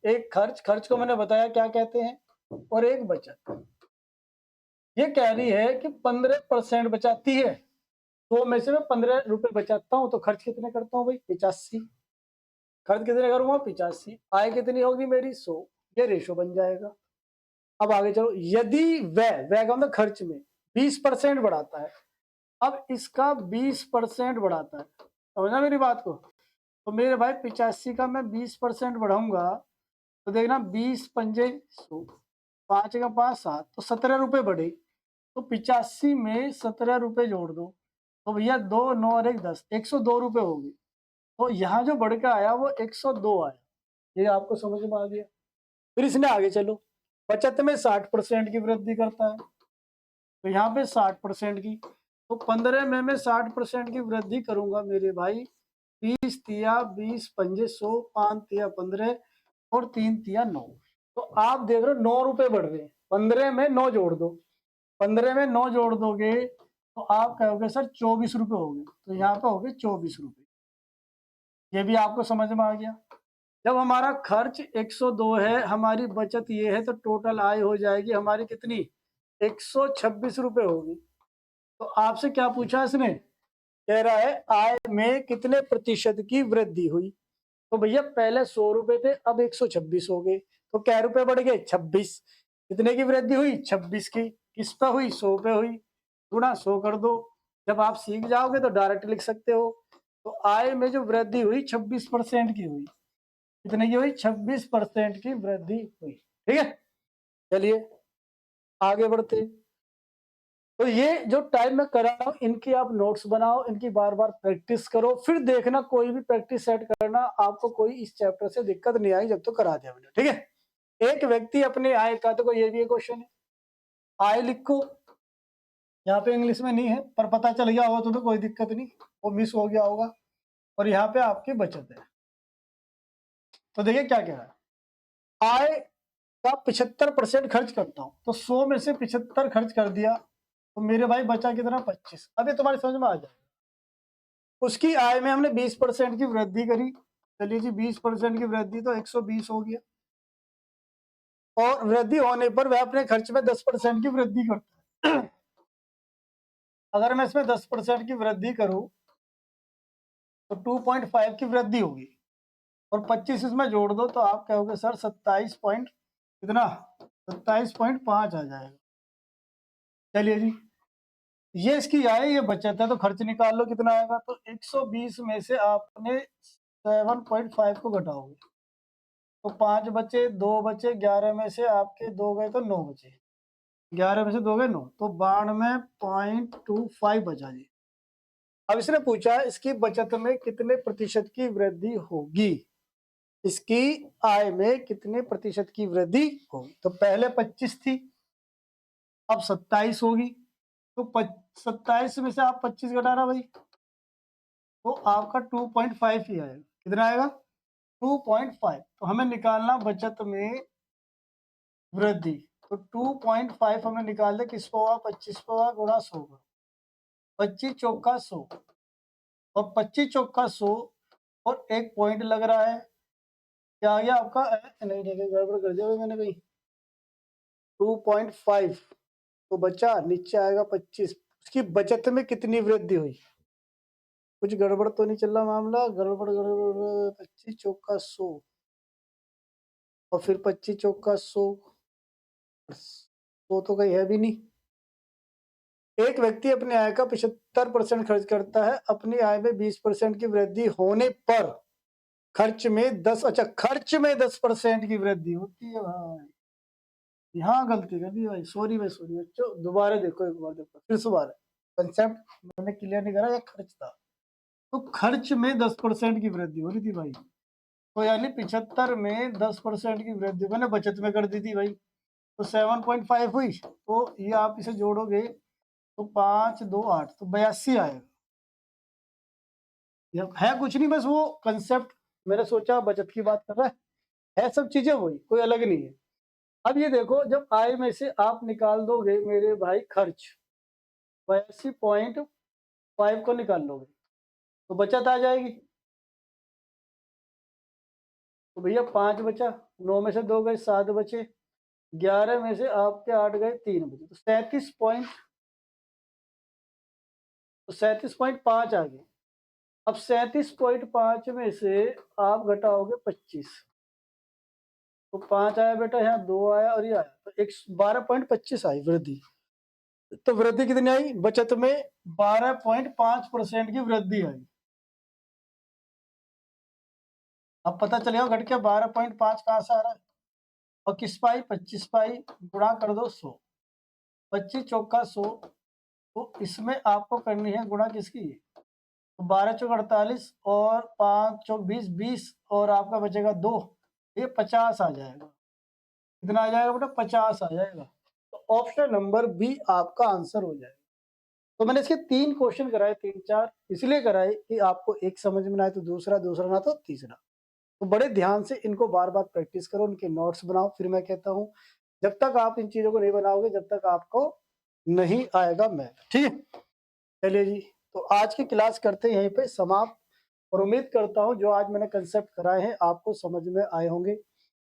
एक खर्च, खर्च को मैंने बताया क्या कहते हैं, और एक बचत। ये कह रही है कि 15% बचाती है, तो में से मैं 15 रुपए बचाता हूँ, तो खर्च कितने करता हूँ भाई, 85, खर्च कितने करूंगा, 85, आय कितनी होगी मेरी, 100, ये रेशो बन जाएगा। अब आगे चलो, यदि वह का मतलब खर्च में 20% बढ़ाता है, अब इसका 20% बढ़ाता है, समझना मेरी बात को, तो मेरे भाई 85 का मैं 20% बढ़ाऊंगा, तो देखना 20 पंजे 100, 5 का 5 7, तो 17 रुपए बढ़े, तो 85 में 17 रुपए जोड़ दो, तो भैया 2 9 और 1 10, 102 रुपए हो गए। तो यहाँ जो बढ़ के आया वो 102 आया, ये आपको समझ में आ गया। फिर इसने आगे चलो, बचत में 60% की वृद्धि करता है, तो यहाँ पे 60% की, तो 15 में मैं 60% की वृद्धि करूंगा मेरे भाई, 30 तिया 20 पंजे 100, 5 तिया 15 और 3 तिया 9, तो आप देख रहे हो 9 रुपए बढ़ रहे हैं, 15 में 9 जोड़ दो, 15 में 9 जोड़ दोगे तो आप कहोगे सर 24 रुपए हो गए, तो यहाँ पे हो गए 24 रुपए, ये भी आपको समझ में आ गया। जब हमारा खर्च 102 है, हमारी बचत ये है, तो टोटल आय हो जाएगी हमारी कितनी, 126 रुपए होगी। तो आपसे क्या पूछा इसने, कह रहा है आय में कितने प्रतिशत की वृद्धि हुई, तो भैया पहले 100 रुपए थे, अब 126 हो गए, तो क्या रुपए बढ़ गए, 26, कितने की वृद्धि हुई, 26 की, किस पे हुई, 100 पे हुई, गुणा 100 कर दो। जब आप सीख जाओगे तो डायरेक्ट लिख सकते हो। तो आय में जो वृद्धि हुई 26% की हुई, कितने की हुई, 26% की वृद्धि हुई। ठीक है, चलिए आगे बढ़ते। तो ये जो टाइम में करा रहा हूँ, इनकी आप नोट्स बनाओ, इनकी बार बार प्रैक्टिस करो, फिर देखना कोई भी प्रैक्टिस सेट करना, आपको कोई इस चैप्टर से दिक्कत नहीं आई जब तो करा दिया मैंने। ठीक है, एक व्यक्ति अपने आय का, तो ये भी एक क्वेश्चन है, आय लिखो, यहाँ पे इंग्लिश में नहीं है पर पता चल गया होगा तो कोई दिक्कत नहीं, वो मिस हो गया होगा, और यहाँ पे आपकी बचत है। तो देखिए क्या कह रहा है, आय का 75% खर्च करता हूँ, तो 100 में से 75 खर्च कर दिया, तो मेरे भाई बचा कितना, 25। अब ये तुम्हारी समझ में आ जाए, उसकी आय में हमने 20% की वृद्धि करी, चलिए जी 20% की वृद्धि, तो 120 हो गया, और वृद्धि होने पर वह अपने खर्च में 10% की वृद्धि करता है। अगर मैं इसमें 10% की वृद्धि करूं तो 2.5 की वृद्धि होगी, और 25 इसमें जोड़ दो, तो आप कहोगे सर 27 पॉइंट कितना, 27.5 आ जाएगा। चलिए जी, ये इसकी आय, ये बचत है, तो खर्च निकाल लो कितना आएगा, तो 120 में से आपने 7.5 को घटाओगे, तो 5 बचे, 2 बचे, 11 में से आपके 2 गए तो 9 बचे, 11 में से 2 गए 9, तो 92.25 बचा जी। अब इसने पूछा इसकी बचत में कितने प्रतिशत की वृद्धि होगी, इसकी आय में कितने प्रतिशत की वृद्धि होगी, तो पहले 25 थी, अब 27 होगी, तो 27 में से आप 25 घटाना भाई, तो आपका 2.5 ही आएगा, कितना आएगा, 2.5। तो हमें निकालना बचत में वृद्धि, तो 2.5 हमें निकाल दे, किस पे होगा, 25 पे होगा, गुणा 100 का, 25 चौका 100, और 25 चौका 100, और एक पॉइंट लग रहा है, क्या आ गया आपका, नहीं नहीं गड़बड़ कर दिया मैंने कहीं, 2.5, तो बचा नीचे आएगा 25, उसकी बचत में कितनी वृद्धि हुई, कुछ गड़बड़ तो नहीं चल रहा मामला, गड़बड़ गड़बड़, 25 चौका 100, और फिर 25 चौका 100, तो कहीं है भी नहीं। एक व्यक्ति अपनी आय का 75% खर्च करता है, अपनी आय में 20% की वृद्धि होने पर खर्च में 10, अच्छा खर्च में 10% की वृद्धि होती है भाई, यहाँ गलती कर दी भाई, सॉरी भाई, सॉरी बच्चों, दोबारा देखो, एक बार देखो, फिर से दोबारा कंसेप्ट मैंने क्लियर नहीं करा, या खर्च था, तो खर्च में 10% की वृद्धि हो रही थी भाई, तो यानी 75 में 10% की वृद्धि मैंने बचत में कर दी थी भाई, तो 7.5 हुई, तो ये आप इसे जोड़ोगे तो 5 2 8, तो 82 आएगा। ये है कुछ नहीं, बस वो कंसेप्ट मैंने सोचा बचत की बात कर रहा है सब चीजें वही, कोई अलग नहीं है। अब ये देखो, जब आय में से आप निकाल दोगे मेरे भाई खर्च, 82.5 को निकाल लोगे तो बचत आ जाएगी, तो भैया 5 बचा, 9 में से 2 गए, 7 बचे, 11 में से आपके 8 गए, 3 बचे, तो 37.5 आ गए। अब 37.5 में से आप घटाओगे 25, तो 5 आया बेटा, यहाँ 2 आया और ये आया, तो 12.25 आई वृद्धि। तो वृद्धि कितनी आई बचत में? 12.5% की वृद्धि आई। अब पता चलेगा घट के 12.5 कहाँ से आ रहा है, और किस पाई 25 पाई, गुणा कर दो 100, 25 चौका 100, तो इसमें आपको करनी है गुणा किसकी, तो 12 चौक 48 और 5 चौक 20, 20 और आपका बचेगा 2, ये 50 आ जाएगा। कितना आ जाएगा बेटा? 50 आ जाएगा। तो ऑप्शन नंबर बी आपका आंसर हो जाएगा। तो मैंने इसके 3 क्वेश्चन कराए, 3 4 इसलिए कराए कि आपको एक समझ में ना आए तो दूसरा, दूसरा ना तो तीसरा। तो बड़े ध्यान से इनको बार बार प्रैक्टिस करो, उनके नोट्स बनाओ। फिर मैं कहता हूँ जब तक आप इन चीजों को नहीं बनाओगे जब तक आपको नहीं आएगा मैथ। ठीक है, चलिए जी, तो आज की क्लास करते हैं यहीं पे समाप्त, और उम्मीद करता हूँ जो आज मैंने कंसेप्ट कराए हैं आपको समझ में आए होंगे,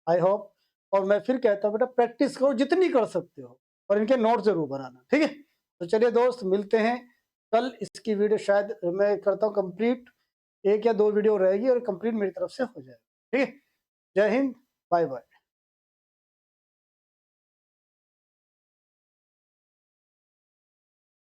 आई होप। और मैं फिर कहता हूँ बेटा प्रैक्टिस करो जितनी कर सकते हो, और इनके नोट जरूर बनाना। ठीक है, तो चलिए दोस्त, मिलते हैं कल। इसकी वीडियो शायद मैं करता हूँ कंप्लीट, 1 या 2 वीडियो रहेगी और कंप्लीट मेरी तरफ से हो जाएगा। ठीक है, जय हिंद, बाय बाय।